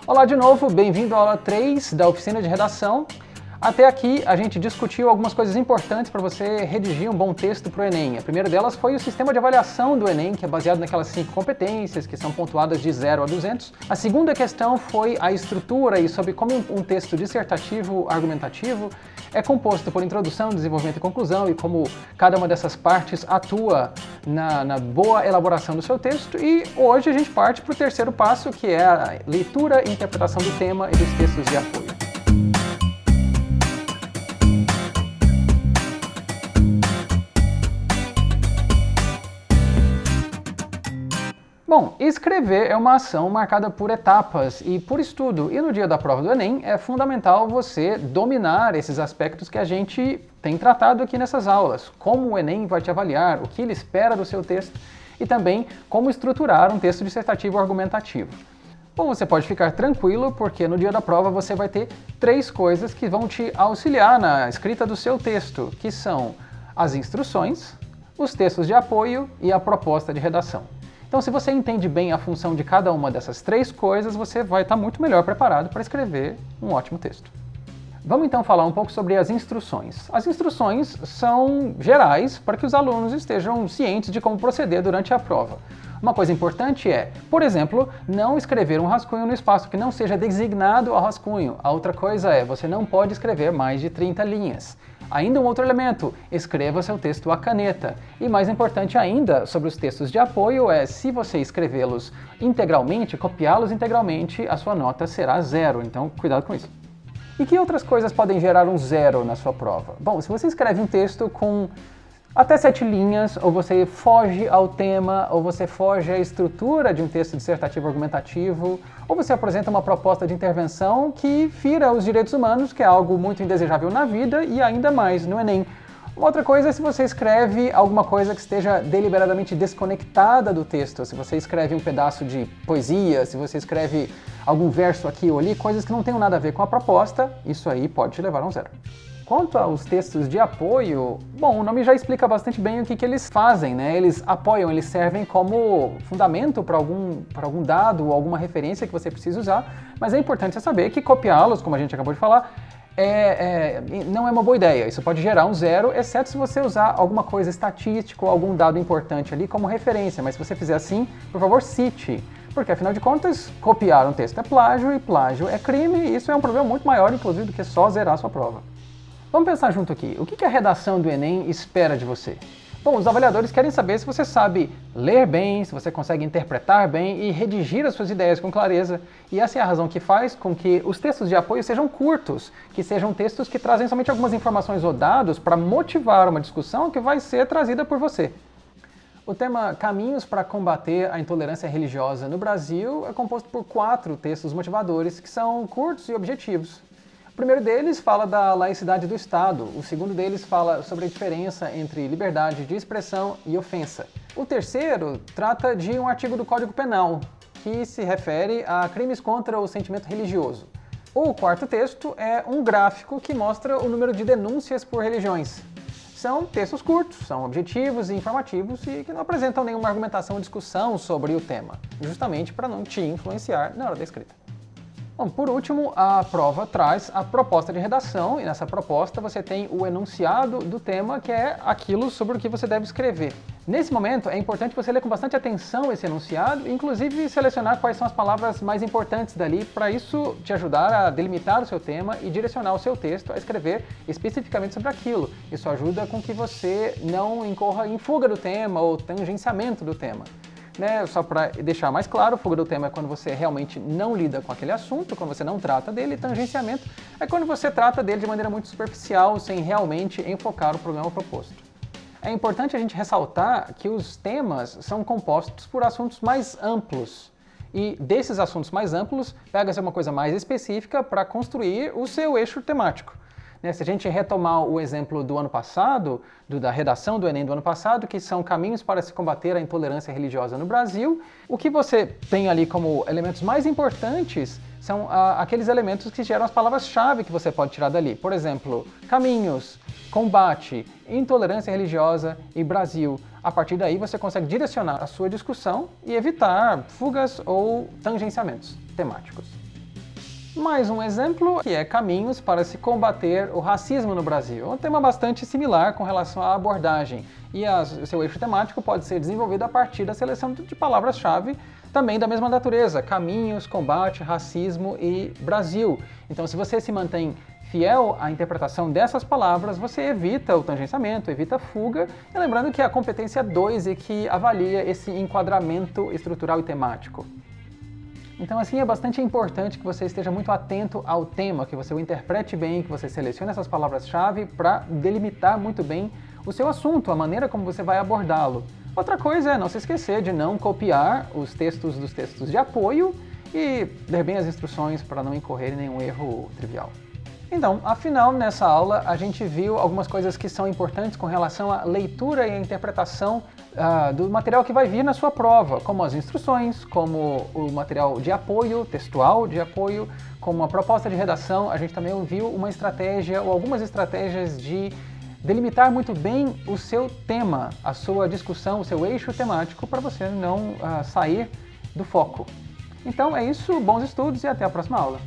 Olá de novo, bem-vindo à aula 3 da oficina de redação. Até aqui a gente discutiu algumas coisas importantes para você redigir um bom texto para o Enem. A primeira delas foi o sistema de avaliação do Enem, que é baseado naquelas 5 competências que são pontuadas de 0 a 200. A segunda questão foi a estrutura e sobre como um texto dissertativo argumentativo é composto por introdução, desenvolvimento e conclusão e como cada uma dessas partes atua na boa elaboração do seu texto. E hoje a gente parte para o terceiro passo, que é a leitura e interpretação do tema e dos textos de apoio. Bom, escrever é uma ação marcada por etapas e por estudo, e no dia da prova do Enem é fundamental você dominar esses aspectos que a gente tem tratado aqui nessas aulas. Como o Enem vai te avaliar, o que ele espera do seu texto e também como estruturar um texto dissertativo argumentativo. Bom, você pode ficar tranquilo porque no dia da prova você vai ter 3 coisas que vão te auxiliar na escrita do seu texto, que são as instruções, os textos de apoio e a proposta de redação. Então, se você entende bem a função de cada uma dessas 3 coisas, você vai estar muito melhor preparado para escrever um ótimo texto. Vamos então falar um pouco sobre as instruções. As instruções são gerais para que os alunos estejam cientes de como proceder durante a prova. Uma coisa importante é, por exemplo, não escrever um rascunho no espaço que não seja designado ao rascunho. A outra coisa é, você não pode escrever mais de 30 linhas. Ainda um outro elemento, escreva seu texto à caneta. E mais importante ainda, sobre os textos de apoio, é se você escrevê-los integralmente, copiá-los integralmente, a sua nota será 0. Então, cuidado com isso. E que outras coisas podem gerar um 0 na sua prova? Bom, se você escreve um texto com até 7 linhas, ou você foge ao tema, ou você foge à estrutura de um texto dissertativo argumentativo, ou você apresenta uma proposta de intervenção que fira os direitos humanos, que é algo muito indesejável na vida e ainda mais no Enem. Uma outra coisa é se você escreve alguma coisa que esteja deliberadamente desconectada do texto, se você escreve um pedaço de poesia, se você escreve algum verso aqui ou ali, coisas que não tenham nada a ver com a proposta, isso aí pode te levar a um 0. Quanto aos textos de apoio, bom, o nome já explica bastante bem o que eles fazem, né? Eles apoiam, eles servem como fundamento para algum dado ou alguma referência que você precisa usar, mas é importante você saber que copiá-los, como a gente acabou de falar, não é uma boa ideia. Isso pode gerar um 0, exceto se você usar alguma coisa estatística ou algum dado importante ali como referência, mas se você fizer assim, por favor, cite. Porque, afinal de contas, copiar um texto é plágio e plágio é crime, e isso é um problema muito maior, inclusive, do que só zerar a sua prova. Vamos pensar junto aqui. O que a redação do Enem espera de você? Bom, os avaliadores querem saber se você sabe ler bem, se você consegue interpretar bem e redigir as suas ideias com clareza. E essa é a razão que faz com que os textos de apoio sejam curtos, que sejam textos que trazem somente algumas informações ou dados para motivar uma discussão que vai ser trazida por você. O tema Caminhos para combater a intolerância religiosa no Brasil é composto por 4 textos motivadores que são curtos e objetivos. O primeiro deles fala da laicidade do Estado, o segundo deles fala sobre a diferença entre liberdade de expressão e ofensa. O terceiro trata de um artigo do Código Penal, que se refere a crimes contra o sentimento religioso. O quarto texto é um gráfico que mostra o número de denúncias por religiões. São textos curtos, são objetivos e informativos e que não apresentam nenhuma argumentação ou discussão sobre o tema, justamente para não te influenciar na hora da escrita. Bom, por último, a prova traz a proposta de redação, e nessa proposta você tem o enunciado do tema, que é aquilo sobre o que você deve escrever. Nesse momento, é importante você ler com bastante atenção esse enunciado, inclusive selecionar quais são as palavras mais importantes dali, para isso te ajudar a delimitar o seu tema e direcionar o seu texto a escrever especificamente sobre aquilo. Isso ajuda com que você não incorra em fuga do tema ou tangenciamento do tema. Só para deixar mais claro, fuga do tema é quando você realmente não lida com aquele assunto, quando você não trata dele, e tangenciamento é quando você trata dele de maneira muito superficial, sem realmente enfocar o problema proposto. É importante a gente ressaltar que os temas são compostos por assuntos mais amplos, e desses assuntos mais amplos, pega-se uma coisa mais específica para construir o seu eixo temático. Se a gente retomar o exemplo do ano passado, da redação do Enem do ano passado, que são caminhos para se combater a intolerância religiosa no Brasil, o que você tem ali como elementos mais importantes são aqueles elementos que geram as palavras-chave que você pode tirar dali. Por exemplo, caminhos, combate, intolerância religiosa e Brasil. A partir daí você consegue direcionar a sua discussão e evitar fugas ou tangenciamentos temáticos. Mais um exemplo que é caminhos para se combater o racismo no Brasil. Um tema bastante similar com relação à abordagem. E o seu eixo temático pode ser desenvolvido a partir da seleção de palavras-chave também da mesma natureza. Caminhos, combate, racismo e Brasil. Então, se você se mantém fiel à interpretação dessas palavras, você evita o tangenciamento, evita a fuga. E lembrando que a competência 2 é que avalia esse enquadramento estrutural e temático. Então, assim, é bastante importante que você esteja muito atento ao tema, que você o interprete bem, que você selecione essas palavras-chave para delimitar muito bem o seu assunto, a maneira como você vai abordá-lo. Outra coisa é não se esquecer de não copiar os textos dos textos de apoio e ler bem as instruções para não incorrer em nenhum erro trivial. Então, afinal, nessa aula, a gente viu algumas coisas que são importantes com relação à leitura e à interpretação do material que vai vir na sua prova, como as instruções, como o material de apoio, textual de apoio, como a proposta de redação. A gente também viu uma estratégia ou algumas estratégias de delimitar muito bem o seu tema, a sua discussão, o seu eixo temático, para você não sair do foco. Então é isso, bons estudos e até a próxima aula.